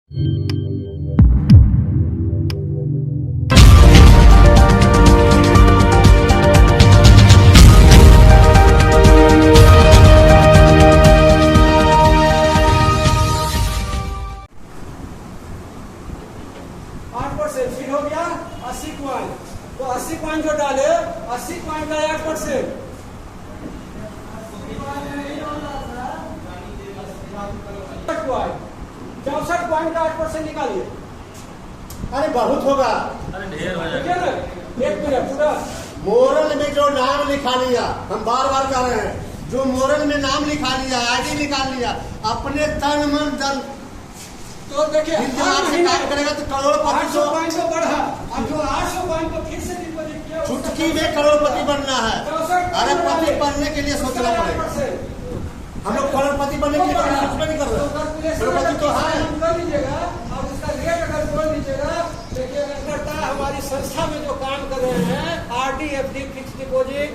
फिर हो गया 80 कॉइन। तो 80 कॉइन जो डाले 80 कॉइन का 8%। 64 कॉइन का 8% निकालिए। अरे बहुत होगा। अरे ढेर हो जाएगा। एक मिनट पूरा मोरल में जो नाम लिखा लिया, हम बार बार कह रहे हैं, जो मोरल में नाम लिखा लिया, आईडी निकाल लिया, अपने तन मन धन तो देखिए काम करेगा तो करोड़पति। 800 कॉइन तो बढ़ा, अब जो 800 कॉइन को फिर से डिपॉजिट किया, चुटकी में करोड़पति बनना है। अरे पति बनने के लिए सोचना पड़ेगा। हम लोग करोड़पति बनने के लिए सोचना नहीं कर रहे। करोड़पति तो है कर लीजिएगा और उसका रेट अगर बोल लीजिएगा। देखिए करता हमारी संस्था में जो काम कर रहे हैं, आरडी एफडी फिक्स डिपॉजिट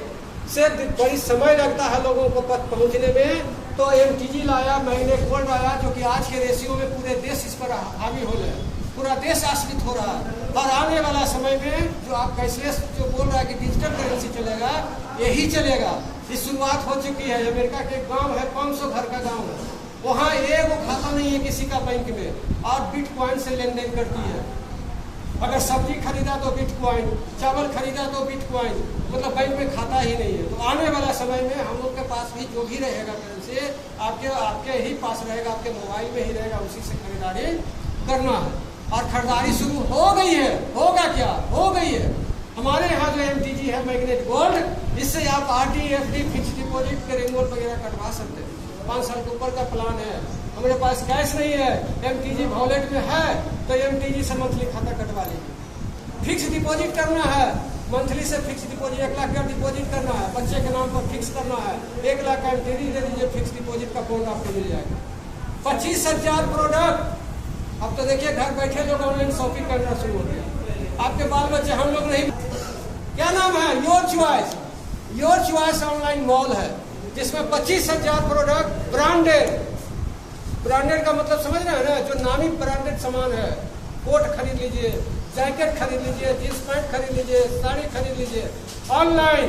से बड़ी समय लगता है लोगों को पहुंचने में। तो एमटीजी लाया, मैंने गोल्ड आया, जो कि आज के रेशियो में पूरे देश इस पर हावी हो रहे हैं, पूरा देश आश्रित हो रहा है। और आने वाला समय में जो आप कैशलेस जो बोल रहा है कि डिजिटल करेंसी चलेगा, यही चलेगा। इस शुरुआत हो चुकी है। अमेरिका के गांव है, 500 घर का गांव है, वहाँ एगो खाता नहीं है किसी का बैंक में, और बिटकॉइन से लेन देन करती है। अगर सब्जी खरीदा तो बिटकॉइन, चावल खरीदा तो बिटकॉइन, मतलब बैंक में खाता ही नहीं है। तो आने वाला समय में हम लोग के पास भी जो भी रहेगा करेंसी आपके ही पास रहेगा, आपके मोबाइल में ही रहेगा, उसी से खरीदारी करना है। और खरीदारी शुरू हो गई है। होगा क्या? हो गई है। हमारे यहाँ जो एमटीजी है, मैग्नेट गोल्ड, इससे आप आरडी एफडी फिक्स डिपॉजिट के रिन्यूअल वगैरह कटवा सकते हैं। 5 साल के ऊपर का प्लान है। हमारे पास कैश नहीं है, एमटीजी वॉलेट में है, तो एमटीजी से मंथली खाता कटवा लीजिए। फिक्स डिपॉजिट करना है, मंथली से फिक्स डिपॉजिट 1 लाख का डिपॉजिट करना है, बच्चे के नाम पर फिक्स करना है, 1 लाख का एमटीडी दे दीजिए, फिक्स डिपॉजिट का बॉन्ड आपको मिल जाएगा। 25,000 प्रोडक्ट। अब तो देखिए घर बैठे लोग ऑनलाइन शॉपिंग करना शुरू हो गया। आपके बाल बच्चे, हम लोग नहीं। क्या नाम है? Your choice. Your choice online mall है, जिसमें 25,000 प्रोडक्ट ब्रांडेड। ब्रांडेड का मतलब समझ रहे हैं ना, जो नामी ब्रांडेड सामान है। कोट खरीद लीजिए, जैकेट खरीद लीजिए, जींस पैंट खरीद लीजिए, साड़ी खरीद लीजिए। ऑनलाइन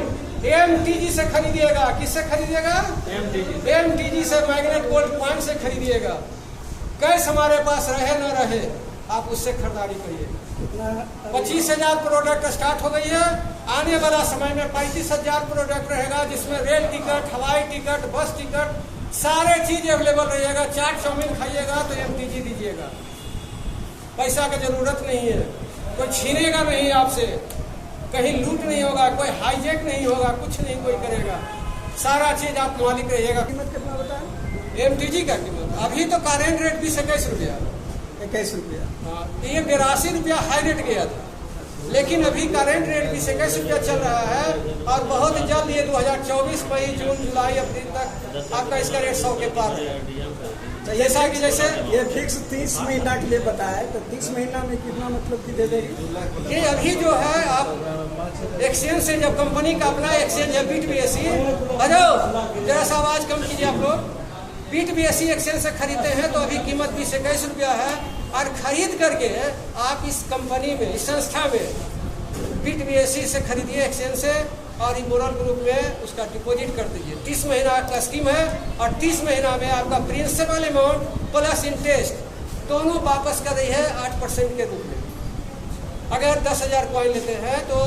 एमटीजी से खरीदिएगा। किससे खरीदिएगा? एमटीजी से, मैग्नेट गोल्ड कॉइन से खरीदिएगा। कैश हमारे पास रहे न रहे, आप उससे खरीदारी करिए। 25,000 प्रोडक्ट स्टार्ट हो गई है। आने वाला समय में 35,000 प्रोडक्ट रहेगा, जिसमें रेल टिकट, हवाई टिकट, बस टिकट, सारे चीज अवेलेबल रहेगा। चाट चाउमीन खाइएगा तो एमटीजी दीजिएगा। पैसा की जरूरत नहीं है, कोई छीनेगा नहीं आपसे, कहीं लूट नहीं होगा, कोई हाईजेक नहीं होगा, कुछ नहीं कोई करेगा। सारा चीज आप मालिक रहिएगा। कीमत कितना बताएं? एमटीजी का कीमत अभी तो करेंट रेट 21 रुपया। 21 रुपया। हाँ, ये 82 रुपया हाई रेट गया था, लेकिन अभी करेंट रेट 21 रुपया चल रहा है। और बहुत जल्द ये 2024 मई, जून, जुलाई, अप्रैल तक आपका इसका रेट 100 के पार है। जैसा कि जैसे ये फिक्स 30 महीना के लिए बताया, तो 30 महीना में कितना मतलब कि दे देगी? ये अभी जो है, आप एक्सचेंज से, जब कंपनी का अपना एक्सचेंज है BitBSE, हेलो जरा सा आवाज कम कीजिए आप लोग। BitBSE एक्सचेंज से खरीदते हैं तो अभी कीमत 21 रुपया है। और खरीद करके आप इस कंपनी में, इस संस्था में BitBSE से खरीदिए एक्सचेंज से, और इमोरल ग्रुप में उसका डिपॉजिट कर दीजिए। 30 महीना का स्कीम है, और 30 महीना में आपका प्रिंसिपल अमाउंट प्लस इंटरेस्ट दोनों वापस कर रही है 8% के रूप में। अगर 10,000 कॉइन लेते हैं तो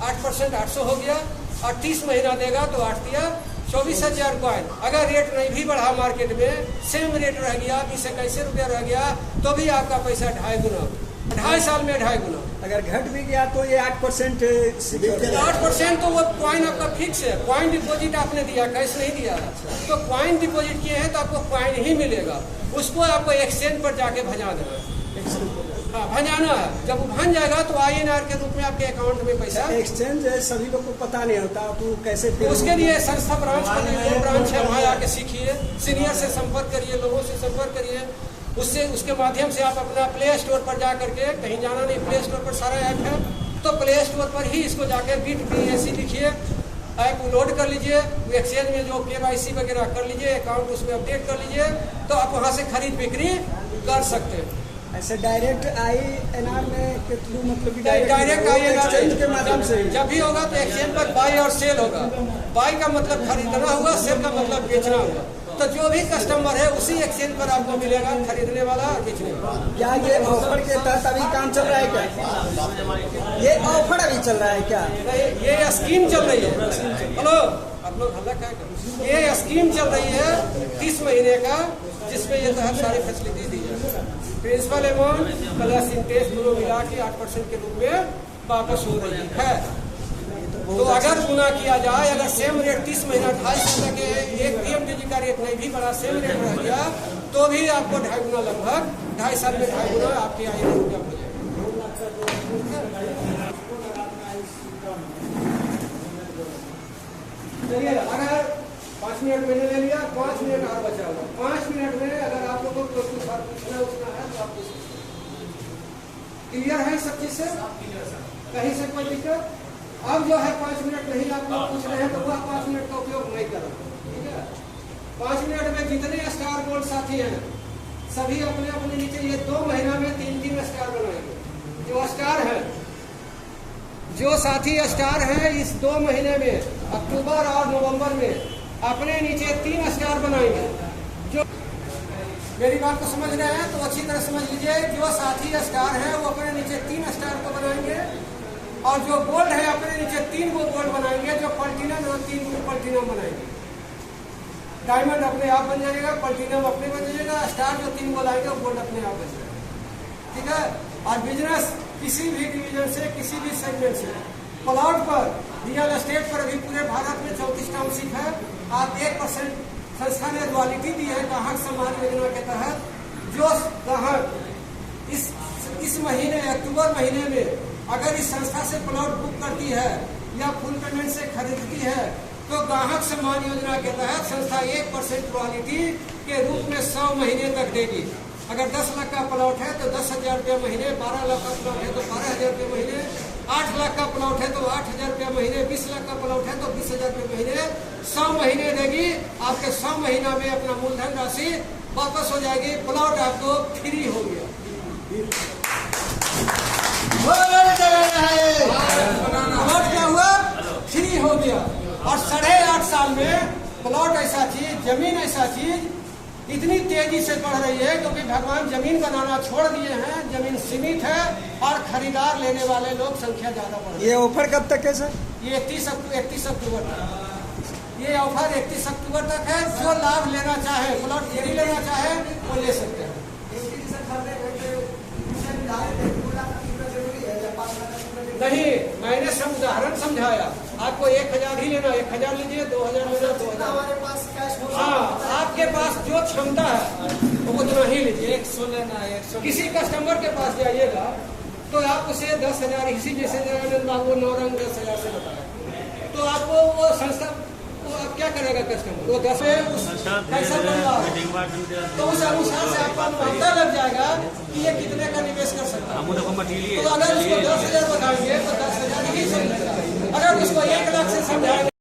8% 800 हो गया, और 30 महीना देगा तो 8 दिया 24,000 कॉइन। अगर रेट नहीं भी बढ़ा मार्केट में, सेम रेट रह गया, 21 रुपया रह गया, तो भी आपका पैसा 2.5 गुना, 2.5 साल में 2.5 गुना। अगर घट भी गया तो ये 8% 8% तो वो कॉइन आपका फिक्स है। कॉइन डिपॉजिट आपने दिया, कैश नहीं दिया है, तो कॉइन डिपॉजिट किए हैं तो आपको कॉइन ही मिलेगा। उसको आपको एक्सचेंज पर जाके भजा देना है। हाँ, भजाना है। जब वो भन जाएगा तो INR के रूप में आपके अकाउंट में पैसा। एक्सचेंज सभी लोग को पता नहीं होता, तो कैसे? उसके लिए संस्था ब्रांच है, वहाँ आके सीखिए, सीनियर से संपर्क करिए, लोगों से संपर्क करिए। उसके माध्यम से आप अपना प्ले स्टोर पर जा करके, कहीं जाना नहीं, प्ले स्टोर पर सारा ऐप है, तो प्ले स्टोर पर ही इसको जाके BitBSE लिखिए, ऐप लोड कर लीजिए, एक्सचेंज में जो KYC वगैरह कर लीजिए, अकाउंट उसमें अपडेट कर लीजिए, तो आप वहाँ से खरीद बिक्री कर सकते हैं। ऐसे डायरेक्ट INR में के थ्रू मतलब कि डायरेक्ट एक्सचेंज के माध्यम से जब भी होगा तो एक्सचेंज पर बाई और सेल होगा। बाई का मतलब खरीदना हुआ, सेल का मतलब बेचना हुआ। तो जो भी कस्टमर है उसी एक्सचेंज पर आपको मिलेगा, खरीदने वाला बेचने वाला। क्या ये ऑफर के तहत अभी काम चल रहा है क्या? ये ऑफर अभी चल रहा है क्या? ये स्कीम चल रही है। हेलो, आप लोग हल्ला क्या कर, ये स्कीम चल रही है 30 महीने का, जिसमें ये तहत सारी फैसिलिटी दी जाए। प्रिंसिपल अमाउंट प्लस इंटरेस्ट दोनों मिला के 8% के रूप में वापस हो रही है। तो अगर गुना किया जाए, अगर सेम रेट 30 महीना 2.5 साल के एक PMDG का रेट नहीं भी बढ़ा, सेम रेट रह गया, तो भी आपको 2.5 गुना, लगभग 2.5 साल में 2.5 गुना आपकी आय हो जाएगी। चलिए, अगर 5 मिनट मैंने ले लिया, 5 मिनट और बचा हुआ। 5 मिनट में अगर आप लोगों को कुछ पूछना उछना है तो आप पूछ सकते हैं। क्लियर है सब चीज से? कहीं से कोई दिक्कत? अब जो है 5 मिनट नहीं आप लोग पूछ रहे हैं तो वह 5 मिनट का उपयोग नहीं करो, ठीक है? 5 मिनट में जितने स्टार गोल्ड साथी हैं सभी अपने अपने नीचे ये 2 महीना में 3-3 स्टार बनाएंगे। जो स्टार है, जो साथी स्टार है, इस 2 महीने में अक्टूबर और नवंबर में अपने नीचे 3 स्टार बनाएंगे। जो मेरी बात को समझ रहे हैं तो अच्छी तरह समझ लीजिए। जो साथी स्टार है वो अपने नीचे 3 स्टार को बनाएंगे, और जो गोल्ड है अपने नीचे 3 को गोल्ड बनाएंगे। जो प्लैटिनम है 3 को प्लैटिनम बनाएंगे। डायमंड अपने आप बन जाएगा, प्लैटिनम अपने बन जाएगा, स्टार जो 3 को लाएंगे वो गोल्ड अपने आप बन जाएगा, ठीक है? और बिजनेस किसी भी डिवीजन से, किसी भी सेगमेंट से, प्लॉट पर, रियल एस्टेट पर अभी पूरे भारत में 34 टाउनशिप है। आप 1% संस्था ने रॉयल्टी दी है ग्राहक सम्मान योजना के तहत। जो ग्राहक इस महीने अक्टूबर महीने में अगर इस संस्था से प्लॉट बुक करती है या फुल पेमेंट से खरीदती है तो ग्राहक सम्मान योजना के तहत संस्था 1% रॉयल्टी के रूप में 100 महीने तक देगी। अगर 10 लाख का प्लॉट है तो 10,000 रुपये महीने, 12 लाख का प्लॉट है तो 12,000 रुपये महीने, 8 लाख का प्लॉट है तो 8,000 रुपये महीने, 20 लाख का प्लॉट है तो 20,000 रुपये महीने, 100 महीने देगी। आपके 100 महीना में अपना मूलधन राशि वापस हो जाएगी। प्लॉट आपको फ्री हो गया। प्लॉट क्या हुआ? फ्री हो गया। और 8.5 साल में प्लॉट ऐसा चीज, जमीन ऐसा चीज इतनी तेजी से बढ़ रही है क्योंकि भगवान जमीन बनाना छोड़ दिए हैं। जमीन सीमित है और खरीदार लेने वाले लोग संख्या ज्यादा बढ़ रही है। ये ऑफर कब तक है सर? ये 31 अक्टूबर तक। ये ऑफर 31 अक्टूबर तक है। जो लाभ लेना चाहे, प्लॉट फ्री लेना चाहे, वो ले सकते हैं। नहीं, मैंने सब उदाहरण समझाया। आपको 1,000 ही लेना, 1,000 लीजिए, 2,000 लेना, 2,000। हमारे पास कैश हो, हाँ, आपके पास जो क्षमता है वो उतना ही लीजिए। 100 लेना है, 100। किसी कस्टमर के पास जाइएगा तो आप उसे 10,000, इसी जैसे जयानंद बाबू 9 रंग 10,000 से बताया, तो आपको वो संस्था, वो आप क्या करेगा कस्टमर? वो 10 कैसा बन रहा है तो उस अनुसार से आपको अनुमानता लग जाएगा कि ये कितने का निवेश कर सकता है। तो अगर उसको 10,000 बताएंगे तो 10,000 ही समझेगा। अगर उसको 1 लाख से समझाएंगे